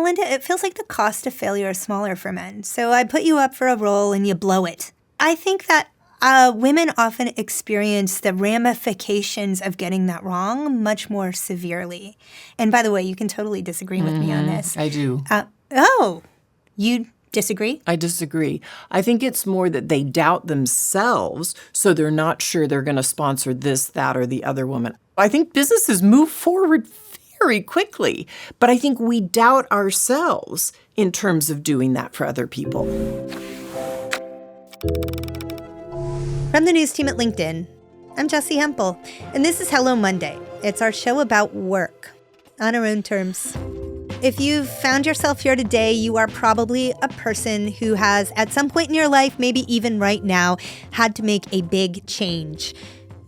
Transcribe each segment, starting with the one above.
Melinda, it feels like the cost of failure is smaller for men. So I put you up for a role and you blow it. I think that women often experience the ramifications of getting that wrong much more severely. And by the way, you can totally disagree with me on this. I do. You disagree? I disagree. I think it's more that they doubt themselves, so they're not sure they're going to sponsor this, that, or the other woman. I think businesses move forward very quickly, but I think we doubt ourselves in terms of doing that for other people. From the news team at LinkedIn, I'm Jessi Hempel, and this is Hello Monday. It's our show about work, on our own terms. If you've found yourself here today, you are probably a person who has, at some point in your life, maybe even right now, had to make a big change.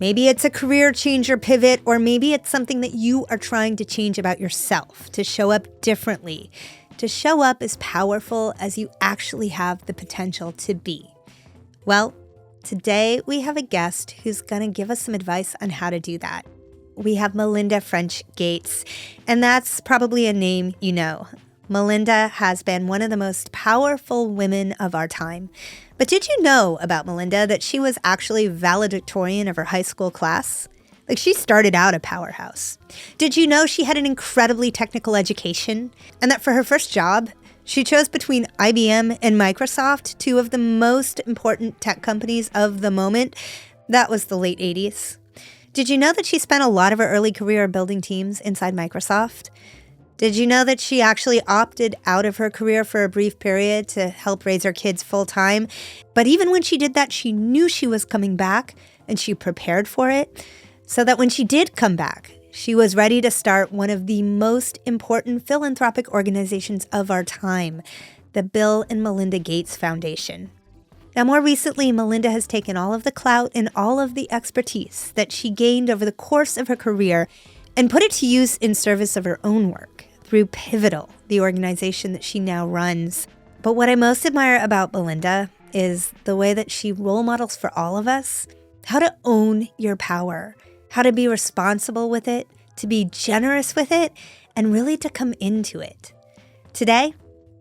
Maybe it's a career change or pivot, or maybe it's something that you are trying to change about yourself, to show up differently, to show up as powerful as you actually have the potential to be. Well, today we have a guest who's going to give us some advice on how to do that. We have Melinda French Gates, and that's probably a name you know. Melinda has been one of the most powerful women of our time. But did you know about Melinda that she was actually valedictorian of her high school class? Like, she started out a powerhouse. Did you know she had an incredibly technical education? And that for her first job, she chose between IBM and Microsoft, two of the most important tech companies of the moment. That was the late 80s. Did you know that she spent a lot of her early career building teams inside Microsoft? Did you know that she actually opted out of her career for a brief period to help raise her kids full time? But even when she did that, she knew she was coming back and she prepared for it so that when she did come back, she was ready to start one of the most important philanthropic organizations of our time, the Bill and Melinda Gates Foundation. Now, more recently, Melinda has taken all of the clout and all of the expertise that she gained over the course of her career and put it to use in service of her own work through Pivotal, the organization that she now runs. But what I most admire about Melinda is the way that she role models for all of us how to own your power, how to be responsible with it, to be generous with it, and really to come into it. Today,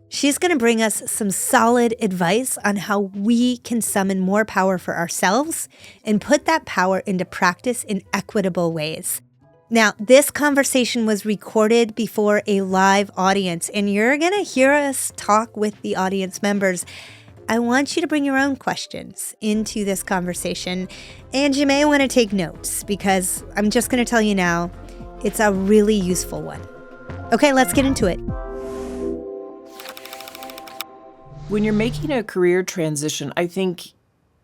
she's going to bring us some solid advice on how we can summon more power for ourselves and put that power into practice in equitable ways. Now, this conversation was recorded before a live audience, and you're going to hear us talk with the audience members. I want you to bring your own questions into this conversation, and you may want to take notes because I'm just going to tell you now, it's a really useful one. Okay, let's get into it. When you're making a career transition, I think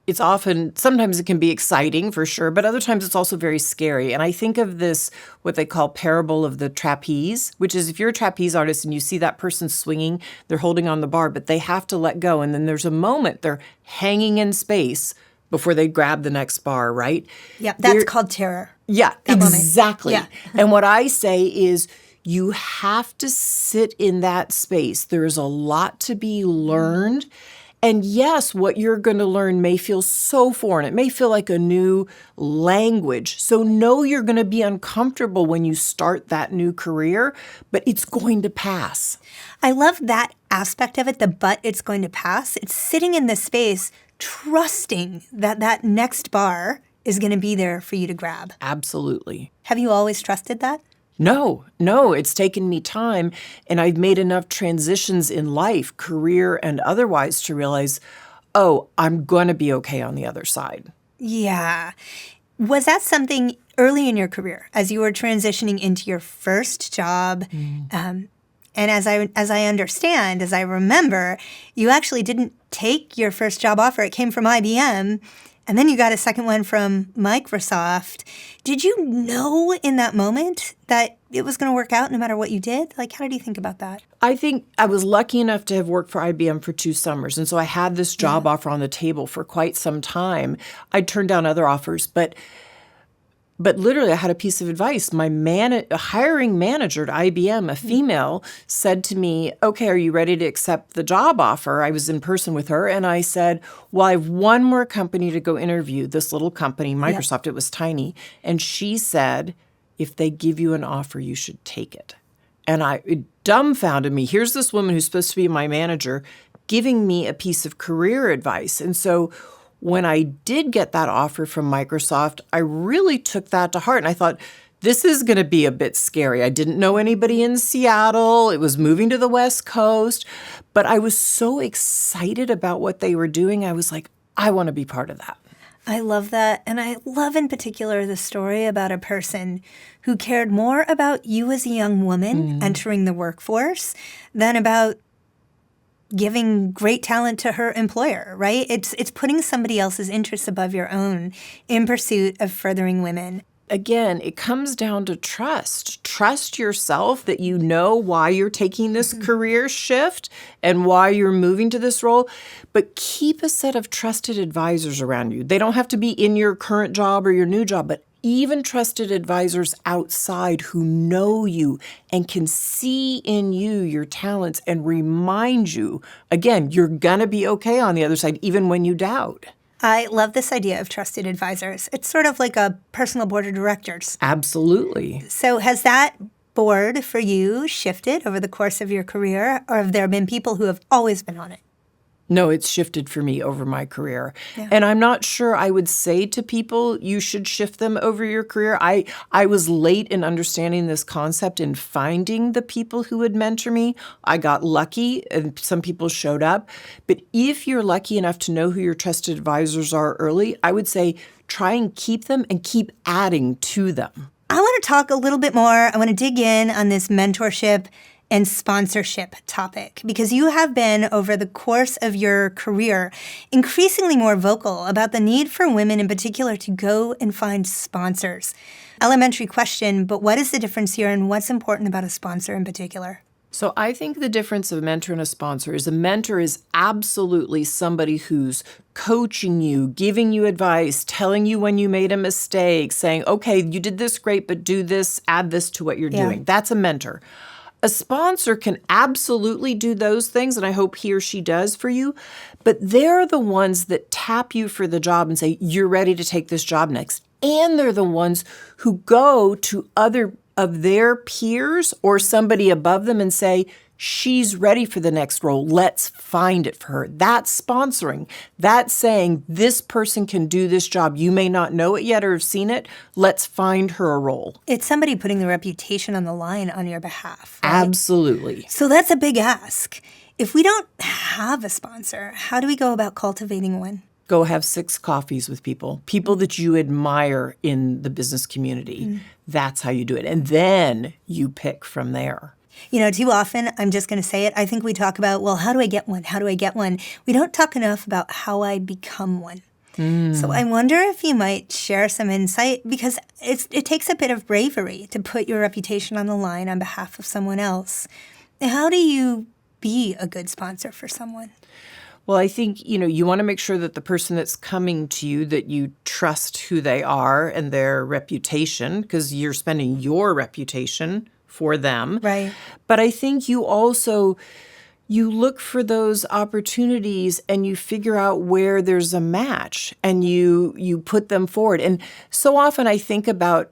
it's sometimes it can be exciting for sure, but other times it's also very scary. And I think of this, what they call parable of the trapeze, which is if you're a trapeze artist and you see that person swinging, they're holding on the bar, but they have to let go. And then there's a moment they're hanging in space before they grab the next bar, right? Yeah, that's called terror. Yeah, exactly. Yeah. And what I say is, you have to sit in that space. There's a lot to be learned. And yes, what you're going to learn may feel so foreign. It may feel like a new language. So know you're going to be uncomfortable when you start that new career, but it's going to pass. I love that aspect of it, but it's going to pass. It's sitting in this space, trusting that that next bar is going to be there for you to grab. Absolutely. Have you always trusted that? No, it's taken me time, and I've made enough transitions in life, career and otherwise, to realize, I'm going to be okay on the other side. Yeah. Was that something early in your career as you were transitioning into your first job? And as I remember, you actually didn't take your first job offer. It came from IBM. And then you got a second one from Microsoft. Did you know in that moment that it was going to work out no matter what you did? Like, how did you think about that? I think I was lucky enough to have worked for IBM for 2 summers. And so I had this job offer on the table for quite some time. I turned down other offers, but literally I had a piece of advice. My hiring manager at IBM, a female, said to me, okay, are you ready to accept the job offer? I was in person with her, and I said, well, I have one more company to go interview, this little company, Microsoft. It was tiny. And she said, if they give you an offer, you should take it. And it dumbfounded me. Here's this woman who's supposed to be my manager giving me a piece of career advice. And so when I did get that offer from Microsoft, I really took that to heart. And I thought, this is going to be a bit scary. I didn't know anybody in Seattle. It was moving to the West Coast. But I was so excited about what they were doing. I was like, I want to be part of that. I love that. And I love in particular the story about a person who cared more about you as a young woman entering the workforce than about giving great talent to her employer, right? It's putting somebody else's interests above your own in pursuit of furthering women. Again, it comes down to trust. Trust yourself that you know why you're taking this career shift and why you're moving to this role, but keep a set of trusted advisors around you. They don't have to be in your current job or your new job, but even trusted advisors outside who know you and can see in you your talents and remind you, again, you're going to be okay on the other side, even when you doubt. I love this idea of trusted advisors. It's sort of like a personal board of directors. Absolutely. So has that board for you shifted over the course of your career, or have there been people who have always been on it? No, it's shifted for me over my career. Yeah. And I'm not sure I would say to people, you should shift them over your career. I was late in understanding this concept and finding the people who would mentor me. I got lucky and some people showed up. But if you're lucky enough to know who your trusted advisors are early, I would say try and keep them and keep adding to them. I want to talk a little bit more. I want to dig in on this mentorship and sponsorship topic, because you have been, over the course of your career, increasingly more vocal about the need for women in particular to go and find sponsors. Elementary question, but what is the difference here and what's important about a sponsor in particular? So I think the difference of a mentor and a sponsor is a mentor is absolutely somebody who's coaching you, giving you advice, telling you when you made a mistake, saying, okay, you did this great, but do this, add this to what you're doing. That's a mentor. A sponsor can absolutely do those things, and I hope he or she does for you, but they're the ones that tap you for the job and say, you're ready to take this job next. And they're the ones who go to other of their peers or somebody above them and say, she's ready for the next role. Let's find it for her. That's sponsoring. That's saying this person can do this job. You may not know it yet or have seen it. Let's find her a role. It's somebody putting their reputation on the line on your behalf, right? Absolutely. So that's a big ask. If we don't have a sponsor, how do we go about cultivating one? Go have 6 coffees with people that you admire in the business community. That's how you do it. And then you pick from there. You know, too often, I'm just going to say it, I think we talk about, well, how do I get one? How do I get one? We don't talk enough about how I become one. So I wonder if you might share some insight, because it takes a bit of bravery to put your reputation on the line on behalf of someone else. How do you be a good sponsor for someone? Well, I think, you want to make sure that the person that's coming to you, that you trust who they are and their reputation, because you're spending your reputation for them. Right. But I think you also, you look for those opportunities and you figure out where there's a match and you put them forward. And so often I think about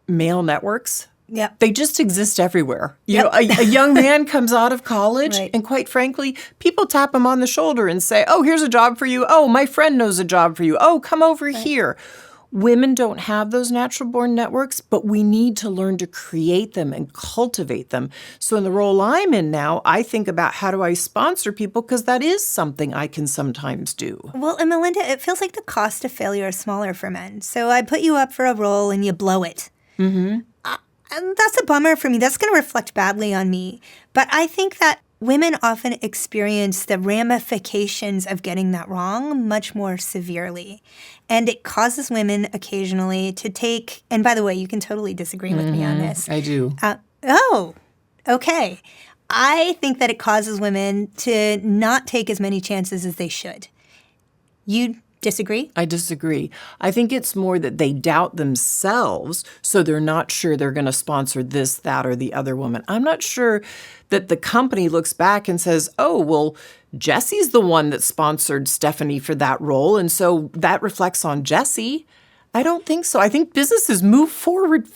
male networks. Yeah. They just exist everywhere. You know, a young man comes out of college, Right. and quite frankly, people tap him on the shoulder and say, oh, here's a job for you. Oh, my friend knows a job for you. Oh, come over here. Women don't have those natural-born networks, but we need to learn to create them and cultivate them. So in the role I'm in now, I think about how do I sponsor people, because that is something I can sometimes do. Well, and Melinda, it feels like the cost of failure is smaller for men. So I put you up for a role and you blow it. Mm-hmm. And that's a bummer for me. That's going to reflect badly on me. But I think that women often experience the ramifications of getting that wrong much more severely. And it causes women occasionally to take, and by the way, you can totally disagree with me on this. I do. Okay. I think that it causes women to not take as many chances as they should. You disagree? I disagree. I think it's more that they doubt themselves, so they're not sure they're going to sponsor this, that, or the other woman. I'm not sure that the company looks back and says, oh, well, Jessi's the one that sponsored Stephanie for that role, and so that reflects on Jessi. I don't think so. I think businesses move forward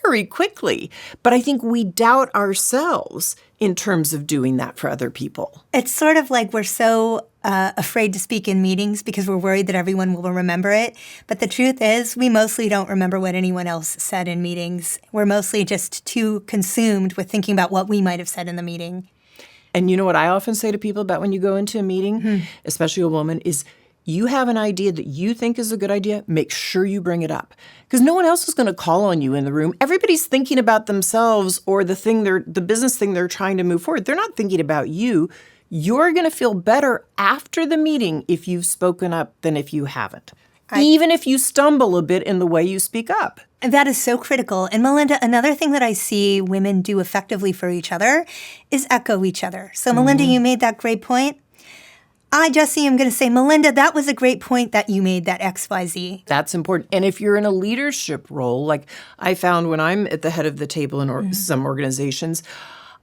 very quickly. But I think we doubt ourselves in terms of doing that for other people. It's sort of like we're so afraid to speak in meetings because we're worried that everyone will remember it. But the truth is, we mostly don't remember what anyone else said in meetings. We're mostly just too consumed with thinking about what we might have said in the meeting. And you know what I often say to people about when you go into a meeting, especially a woman, is you have an idea that you think is a good idea, make sure you bring it up. Because no one else is going to call on you in the room. Everybody's thinking about themselves or the business thing they're trying to move forward. They're not thinking about you. You're going to feel better after the meeting if you've spoken up than if you haven't. Even if you stumble a bit in the way you speak up. That is so critical. And Melinda, another thing that I see women do effectively for each other is echo each other. So Melinda, you made that great point. I, Jessi, am going to say, Melinda, that was a great point that you made, that XYZ. That's important. And if you're in a leadership role, like I found when I'm at the head of the table in some organizations,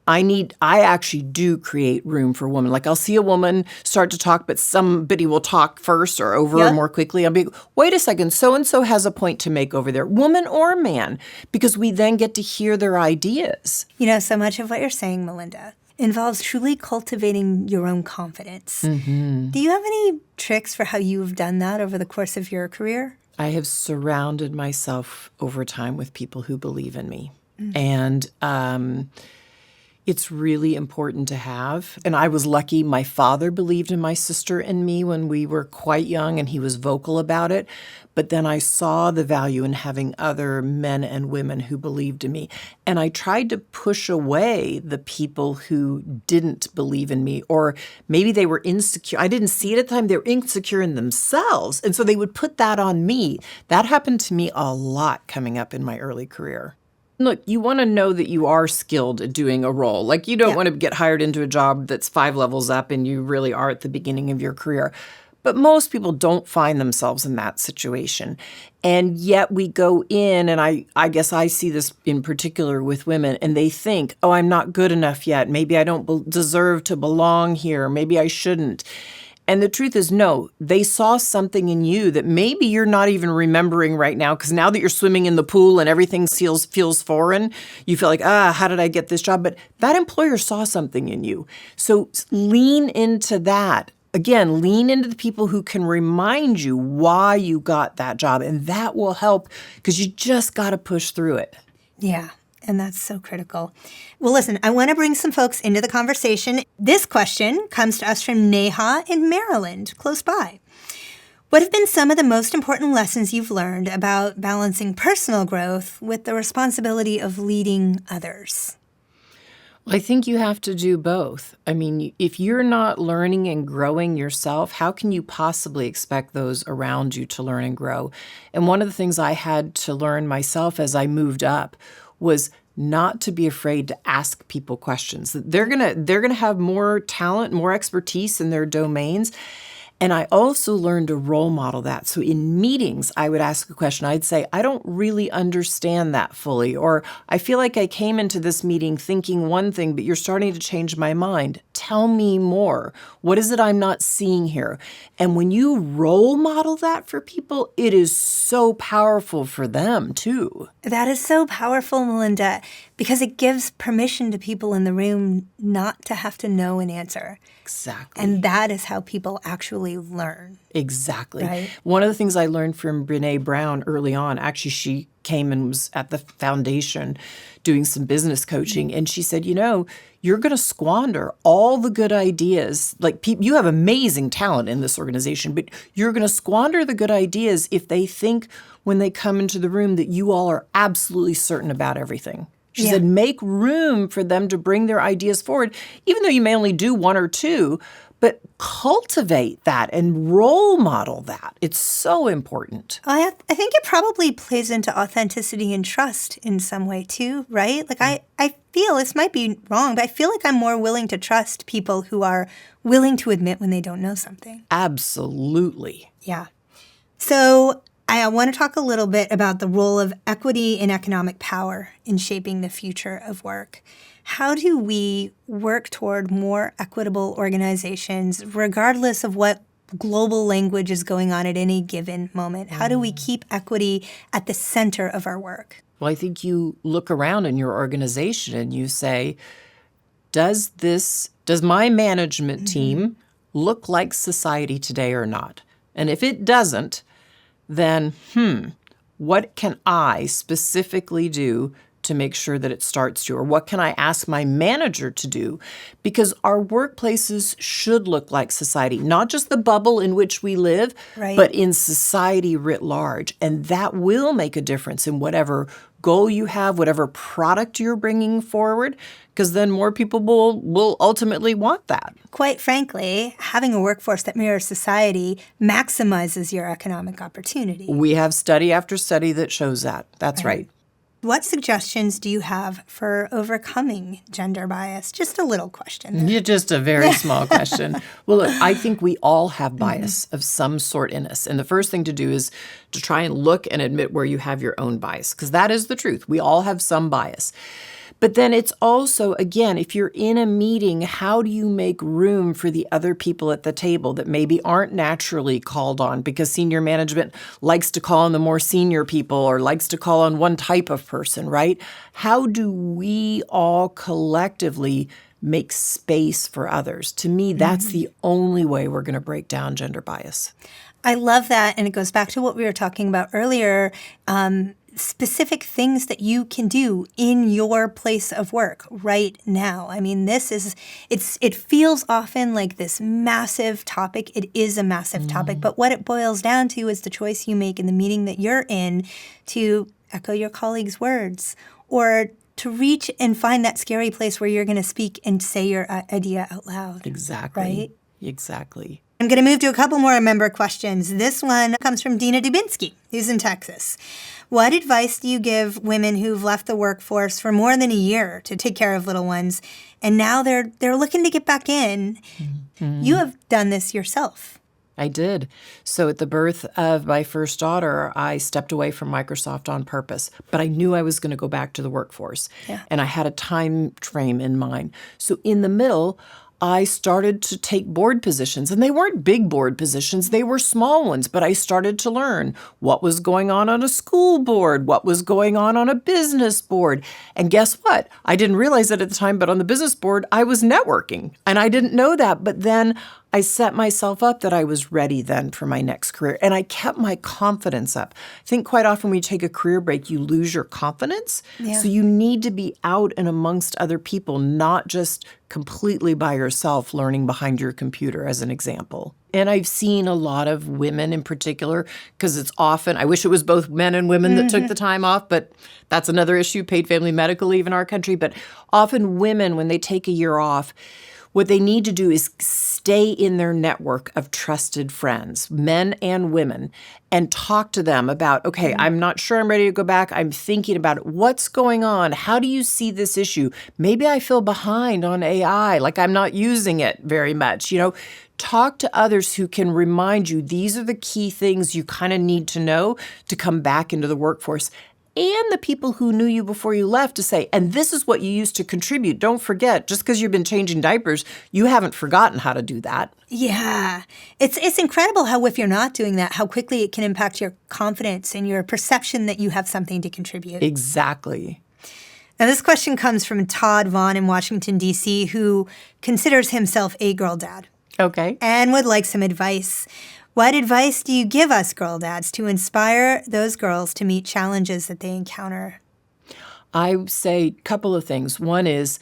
I actually do create room for women. Like I'll see a woman start to talk, but somebody will talk first or over more quickly. I'll be, wait a second, so-and-so has a point to make over there, woman or man, because we then get to hear their ideas. You know, so much of what you're saying, Melinda, involves truly cultivating your own confidence. Do you have any tricks for how you have done that over the course of your career? I have surrounded myself over time with people who believe in me. And it's really important to have. And I was lucky. My father believed in my sister and me when we were quite young, and he was vocal about it. But then I saw the value in having other men and women who believed in me. And I tried to push away the people who didn't believe in me, or maybe they were insecure. I didn't see it at the time. They were insecure in themselves. And so they would put that on me. That happened to me a lot coming up in my early career. Look, you want to know that you are skilled at doing a role. Like you don't want to get hired into a job that's 5 levels up and you really are at the beginning of your career. But most people don't find themselves in that situation. And yet we go in, and I guess I see this in particular with women, and they think, oh, I'm not good enough yet. Maybe I don't deserve to belong here. Maybe I shouldn't. And the truth is, no, they saw something in you that maybe you're not even remembering right now, because now that you're swimming in the pool and everything feels foreign, you feel like, how did I get this job? But that employer saw something in you. So lean into that. Again, lean into the people who can remind you why you got that job. And that will help, because you just got to push through it. Yeah. And that's so critical. Well, listen, I want to bring some folks into the conversation. This question comes to us from Neha in Maryland, close by. What have been some of the most important lessons you've learned about balancing personal growth with the responsibility of leading others? Well, I think you have to do both. I mean, if you're not learning and growing yourself, how can you possibly expect those around you to learn and grow? And one of the things I had to learn myself as I moved up was not to be afraid to ask people questions. They're gonna have more talent, more expertise in their domains. And I also learned to role model that. So in meetings, I would ask a question. I'd say, I don't really understand that fully. Or I feel like I came into this meeting thinking one thing, but you're starting to change my mind. Tell me more. What is it I'm not seeing here? And when you role model that for people, it is so powerful for them too. That is so powerful, Melinda, because it gives permission to people in the room not to have to know an answer. Exactly. And that is how people actually learn. Exactly. Right? One of the things I learned from Brene Brown early on, actually she came and was at the foundation doing some business coaching, and she said, you're going to squander all the good ideas. Like you have amazing talent in this organization, but you're going to squander the good ideas if they think when they come into the room that you all are absolutely certain about everything. She said, make room for them to bring their ideas forward, even though you may only do 1 or 2, but cultivate that and role model that. It's so important. I think it probably plays into authenticity and trust in some way too, right? Like I feel, this might be wrong, but I feel like I'm more willing to trust people who are willing to admit when they don't know something. Absolutely. Yeah. So I want to talk a little bit about the role of equity and economic power in shaping the future of work. How do we work toward more equitable organizations, regardless of what global language is going on at any given moment? How do we keep equity at the center of our work? Well, I think you look around in your organization and you say, does my management team look like society today or not? And if it doesn't, then, what can I specifically do to make sure that it starts to? Or what can I ask my manager to do? Because our workplaces should look like society, not just the bubble in which we live, Right. but in society writ large. And that will make a difference in whatever goal you have, whatever product you're bringing forward, because then more people will ultimately want that. Quite frankly, having a workforce that mirrors society maximizes your economic opportunity. We have study after study that shows that. That's right. What suggestions do you have for overcoming gender bias? Just a little question there. Just a very small question. Well, look, I think we all have bias of some sort in us. And the first thing to do is to try and look and admit where you have your own bias, because that is the truth. We all have some bias. But then it's also, again, if you're in a meeting, how do you make room for the other people at the table that maybe aren't naturally called on because senior management likes to call on the more senior people or likes to call on one type of person, right? How do we all collectively make space for others? To me, that's the only way we're going to break down gender bias. I love that. And it goes back to what we were talking about earlier. Specific things that you can do in your place of work right now. I mean, it feels often like this massive topic. It is a massive topic, but what it boils down to is the choice you make in the meeting that you're in to echo your colleagues' words or to reach and find that scary place where you're going to speak and say your idea out loud. Exactly. Right? Exactly. I'm going to move to a couple more member questions. This one comes from Dina Dubinsky, who's in Texas. What advice do you give women who've left the workforce for more than a year to take care of little ones, and now they're looking to get back in? You have done this yourself. I did. So at the birth of my first daughter, I stepped away from Microsoft on purpose, but I knew I was going to go back to the workforce. Yeah. And I had a time frame in mind. So in the middle, I started to take board positions, and they weren't big board positions. They were small ones, but I started to learn what was going on a school board, what was going on a business board. And guess what? I didn't realize it at the time, but on the business board, I was networking, and I didn't know that. But then I set myself up that I was ready then for my next career, and I kept my confidence up. I think quite often when you take a career break, you lose your confidence. Yeah. So you need to be out and amongst other people, not just completely by yourself learning behind your computer, as an example. And I've seen a lot of women in particular, because it's often, I wish it was both men and women that took the time off, but that's another issue, paid family medical leave in our country. But often women, when they take a year off, what they need to do is stay in their network of trusted friends, men and women, and talk to them about, okay, I'm not sure I'm ready to go back. I'm thinking about it. What's going on? How do you see this issue? Maybe I feel behind on AI, like I'm not using it very much. Talk to others who can remind you these are the key things you kind of need to know to come back into the workforce. And the people who knew you before you left to say, and this is what you used to contribute. Don't forget, just because you've been changing diapers, you haven't forgotten how to do that. Yeah. It's incredible how if you're not doing that, how quickly it can impact your confidence and your perception that you have something to contribute. Exactly. Now, this question comes from Todd Vaughn in Washington, D.C., who considers himself a girl dad. Okay. And would like some advice. What advice do you give us girl dads to inspire those girls to meet challenges that they encounter? I would say a couple of things. One is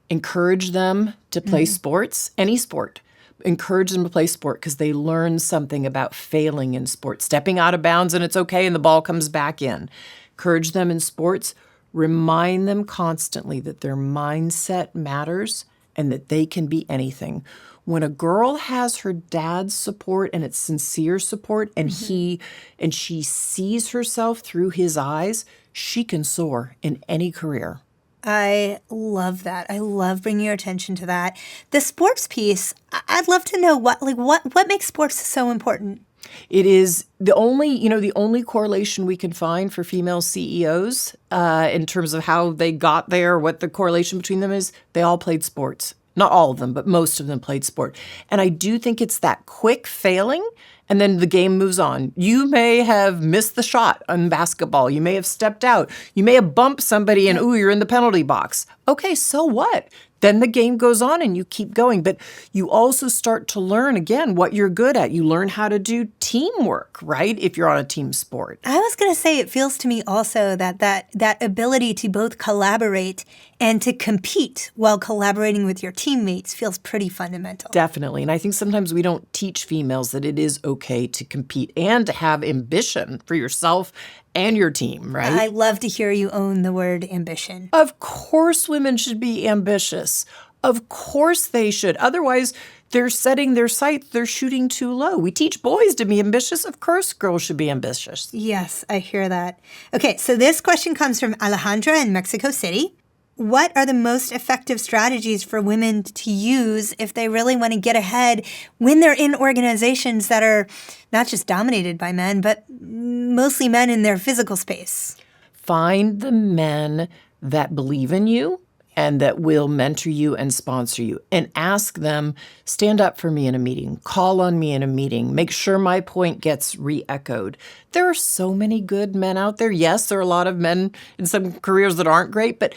encourage them to play sports, any sport. Encourage them to play sport because they learn something about failing in sports, stepping out of bounds and it's okay and the ball comes back in. Encourage them in sports. Remind them constantly that their mindset matters and that they can be anything. When a girl has her dad's support and it's sincere support and she sees herself through his eyes, she can soar in any career. I love that. I love bringing your attention to that. The sports piece, I'd love to know what makes sports so important. It is the only correlation we can find for female CEOs in terms of how they got there, what the correlation between them is, they all played sports. Not all of them, but most of them played sport. And I do think it's that quick failing, and then the game moves on. You may have missed the shot on basketball. You may have stepped out. You may have bumped somebody and, ooh, you're in the penalty box. Okay, so what? Then the game goes on and you keep going. But you also start to learn, again, what you're good at. You learn how to do teamwork, right? If you're on a team sport. I was going to say, it feels to me also that ability to both collaborate and to compete while collaborating with your teammates feels pretty fundamental. Definitely. And I think sometimes we don't teach females that it is okay to compete and to have ambition for yourself and your team, right? I love to hear you own the word ambition. Of course women should be ambitious. Of course they should. Otherwise, they're setting their sights, they're shooting too low. We teach boys to be ambitious. Of course girls should be ambitious. Yes, I hear that. Okay, so this question comes from Alejandra in Mexico City. What are the most effective strategies for women to use if they really want to get ahead when they're in organizations that are not just dominated by men, but mostly men in their physical space? Find the men that believe in you and that will mentor you and sponsor you, and ask them, stand up for me in a meeting, call on me in a meeting, make sure my point gets re-echoed. There are so many good men out there. Yes, there are a lot of men in some careers that aren't great, but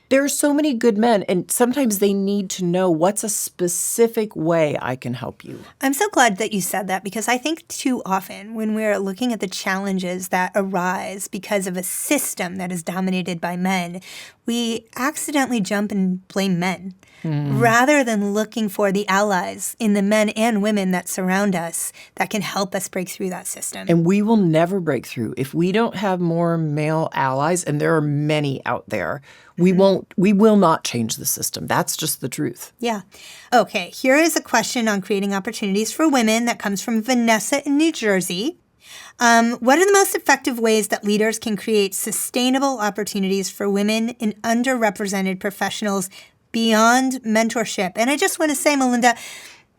there are so many good men, and sometimes they need to know what's a specific way I can help you. I'm so glad that you said that, because I think too often when we're looking at the challenges that arise because of a system that is dominated by men, we accidentally jump and blame men rather than looking for the allies in the men and women that surround us that can help us break through that system. And we will never break through if we don't have more male allies, and there are many out there. We will not change the system. That's just the truth. Yeah. Okay, here is a question on creating opportunities for women that comes from Vanessa in New Jersey. What are the most effective ways that leaders can create sustainable opportunities for women in underrepresented professionals beyond mentorship? And I just want to say, Melinda,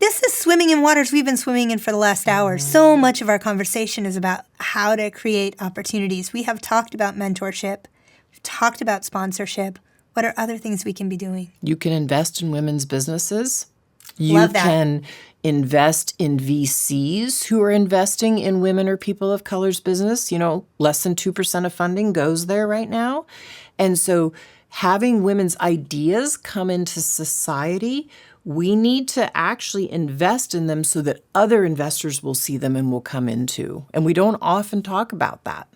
this is swimming in waters we've been swimming in for the last hour. So much of our conversation is about how to create opportunities. We have talked about mentorship. We've talked about sponsorship. What are other things we can be doing? You can invest in women's businesses. Love that. You can invest in VCs who are investing in women or people of color's business. You know, less than 2% of funding goes there right now. And so having women's ideas come into society, we need to actually invest in them so that other investors will see them and will come into. And we don't often talk about that.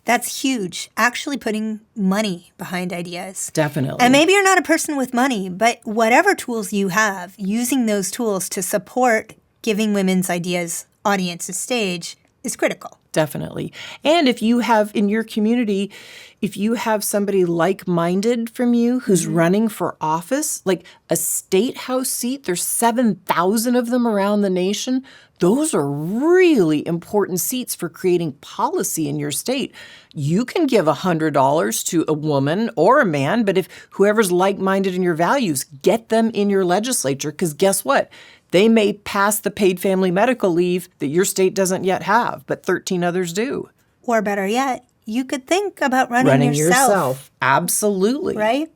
That's huge. Actually putting money behind ideas. Definitely. And maybe you're not a person with money, but whatever tools you have, using those tools to support giving women's ideas audience a stage is critical. Definitely. And if you have in your community, if you have somebody like-minded from you who's running for office, like a state house seat, there's 7,000 of them around the nation. Those are really important seats for creating policy in your state. You can give $100 to a woman or a man, but if whoever's like-minded in your values, get them in your legislature, because guess what? They may pass the paid family medical leave that your state doesn't yet have, but 13 others do. Or better yet, you could think about running yourself. Absolutely. Right?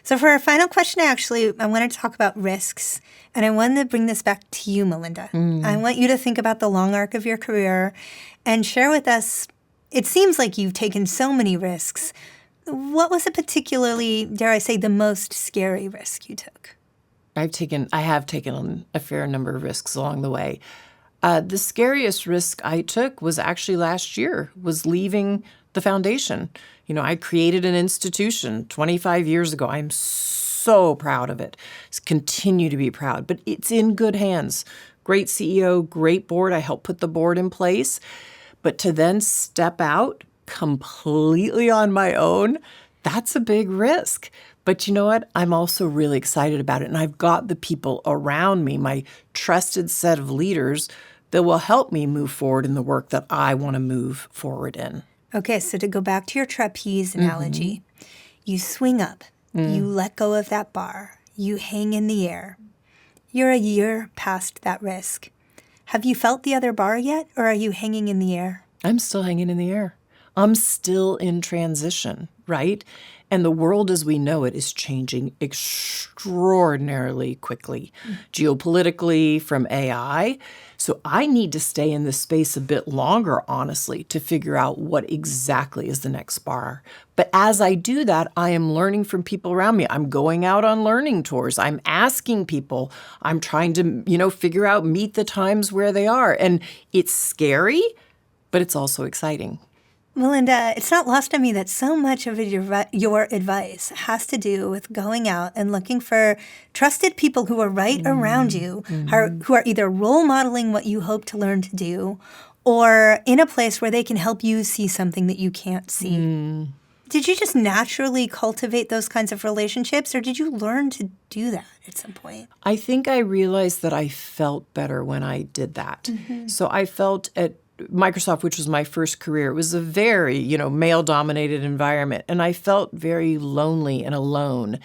So for our final question, I want to talk about risks. And I wanted to bring this back to you, Melinda. I want you to think about the long arc of your career and share with us, it seems like you've taken so many risks. What was a particularly, dare I say, the most scary risk you took? I have taken a fair number of risks along the way. The scariest risk I took was actually last year, was leaving the foundation. You know, I created an institution 25 years ago. I'm so proud of it. Continue to be proud, but it's in good hands. Great CEO, great board. I helped put the board in place. But to then step out completely on my own, that's a big risk. But you know what? I'm also really excited about it. And I've got the people around me, my trusted set of leaders that will help me move forward in the work that I want to move forward in. Okay, so to go back to your trapeze analogy, you swing up, you let go of that bar, you hang in the air. You're a year past that risk. Have you felt the other bar yet, or are you hanging in the air? I'm still hanging in the air. I'm still in transition, right? And the world as we know it is changing extraordinarily quickly, geopolitically, from AI. So I need to stay in this space a bit longer, honestly, to figure out what exactly is the next bar. But as I do that, I am learning from people around me. I'm going out on learning tours. I'm asking people. I'm trying to, figure out, meet the times where they are. And it's scary, but it's also exciting. Melinda, it's not lost on me that so much of your advice has to do with going out and looking for trusted people who are right around you, who are either role modeling what you hope to learn to do, or in a place where they can help you see something that you can't see. Did you just naturally cultivate those kinds of relationships, or did you learn to do that at some point? I think I realized that I felt better when I did that. So I felt at Microsoft, which was my first career, it was a very, male-dominated environment. And I felt very lonely and alone.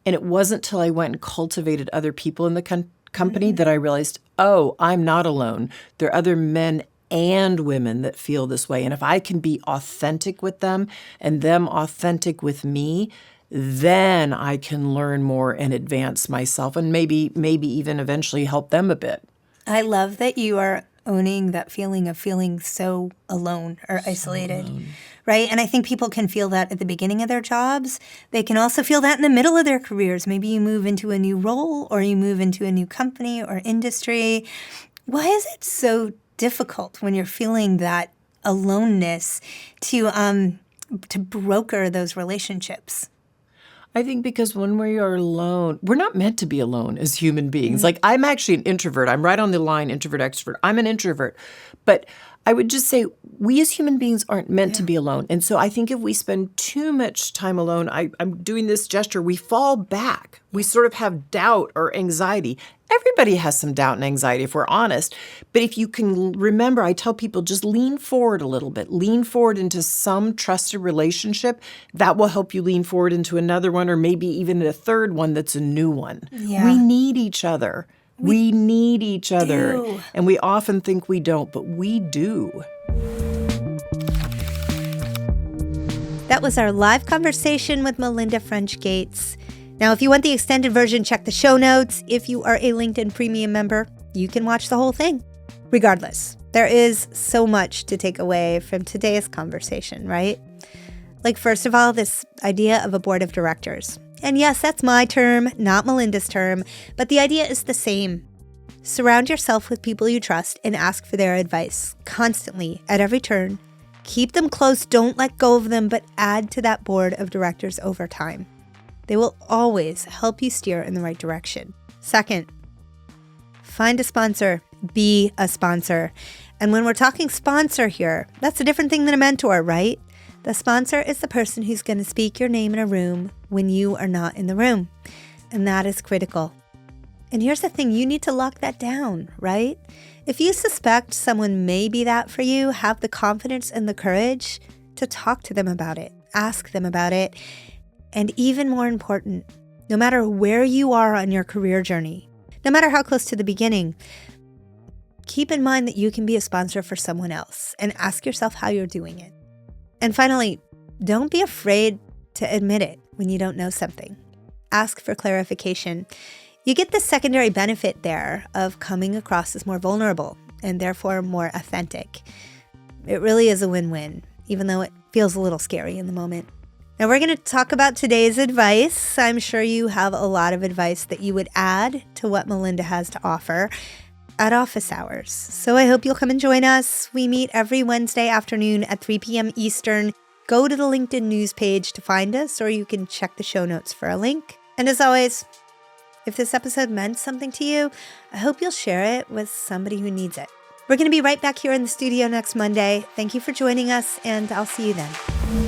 And it wasn't till I went and cultivated other people in the company that I realized, oh, I'm not alone. There are other men and women that feel this way. And if I can be authentic with them and them authentic with me, then I can learn more and advance myself and maybe even eventually help them a bit. I love that you are owning that feeling of feeling so alone or isolated, right? And I think people can feel that at the beginning of their jobs. They can also feel that in the middle of their careers. Maybe you move into a new role or you move into a new company or industry. Why is it so difficult when you're feeling that aloneness to broker those relationships? I think because when we are alone, we're not meant to be alone as human beings. Like, I'm actually an introvert. I'm right on the line, introvert, extrovert. I'm an introvert. But I would just say we as human beings aren't meant to be alone. And so I think if we spend too much time alone, I'm doing this gesture, we fall back. We sort of have doubt or anxiety. Everybody has some doubt and anxiety if we're honest. But if you can remember, I tell people just lean forward a little bit. Lean forward into some trusted relationship. That will help you lean forward into another one or maybe even a third one that's a new one. Yeah. We need each other. We need each other. do. And we often think we don't, but we do. That was our live conversation with Melinda French Gates. Now, if you want the extended version, check the show notes. If you are a LinkedIn Premium member, you can watch the whole thing. Regardless, there is so much to take away from today's conversation, right? Like, first of all, this idea of a board of directors. And yes, that's my term, not Melinda's term, but the idea is the same. Surround yourself with people you trust and ask for their advice constantly at every turn. Keep them close, don't let go of them, but add to that board of directors over time. They will always help you steer in the right direction. Second, find a sponsor. Be a sponsor. And when we're talking sponsor here, that's a different thing than a mentor, right? The sponsor is the person who's going to speak your name in a room when you are not in the room. And that is critical. And here's the thing, you need to lock that down, right? If you suspect someone may be that for you, have the confidence and the courage to talk to them about it. Ask them about it. And even more important, no matter where you are on your career journey, no matter how close to the beginning, keep in mind that you can be a sponsor for someone else and ask yourself how you're doing it. And finally, don't be afraid to admit it when you don't know something. Ask for clarification. You get the secondary benefit there of coming across as more vulnerable and therefore more authentic. It really is a win-win, even though it feels a little scary in the moment. Now we're going to talk about today's advice. I'm sure you have a lot of advice that you would add to what Melinda has to offer at office hours. So I hope you'll come and join us. We meet every Wednesday afternoon at 3 p.m. Eastern. Go to the LinkedIn news page to find us, or you can check the show notes for a link. And as always, if this episode meant something to you, I hope you'll share it with somebody who needs it. We're going to be right back here in the studio next Monday. Thank you for joining us, and I'll see you then.